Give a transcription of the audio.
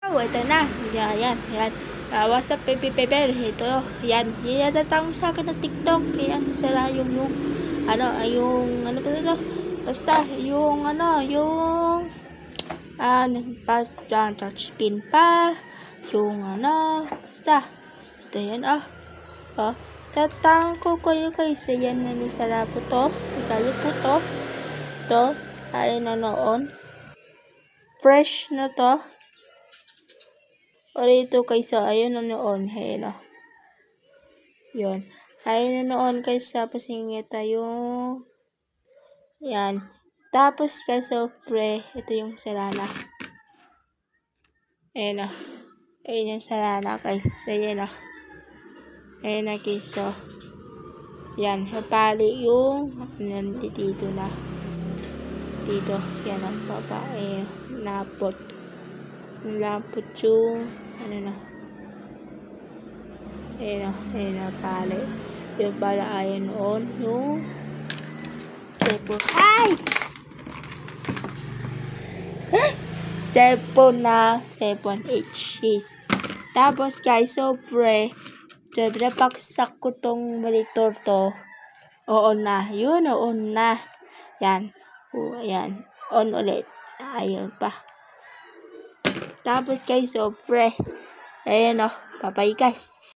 Oh, ito na. Yan. What's up, baby Pepper? Ito, yan. Yatatang sa akin ng TikTok. Yan, sara yung ano ba ito? Basta, nagpas dyan, touch pin pa. Basta. Ito yan, tatang ko kayo guys. Ayan na nisara po to. Ikalo po to. Ito, ayun na noon. Fresh na to. O ito guys, ayun na noon. Ayun o. Yun. Ayun na noon guys, tapos hingi tayo. Yan. Tapos guys, ito yung sarana. Ayun o. Ayun yung sarana guys. Ayun o. Ayun na guys, yan. Napali yung dito na. Dito. Yan ang babae. Napot yung na. Ayun na pali. Yung pala ayun noon yung cellphone HCs. Tapos guys, sobre paksak ko tong monitor to. On na. Yun, on na. Yan. Ayan. On ulit. Ayun pa. Tapos guys, sobre. Ayan o. Bye-bye guys.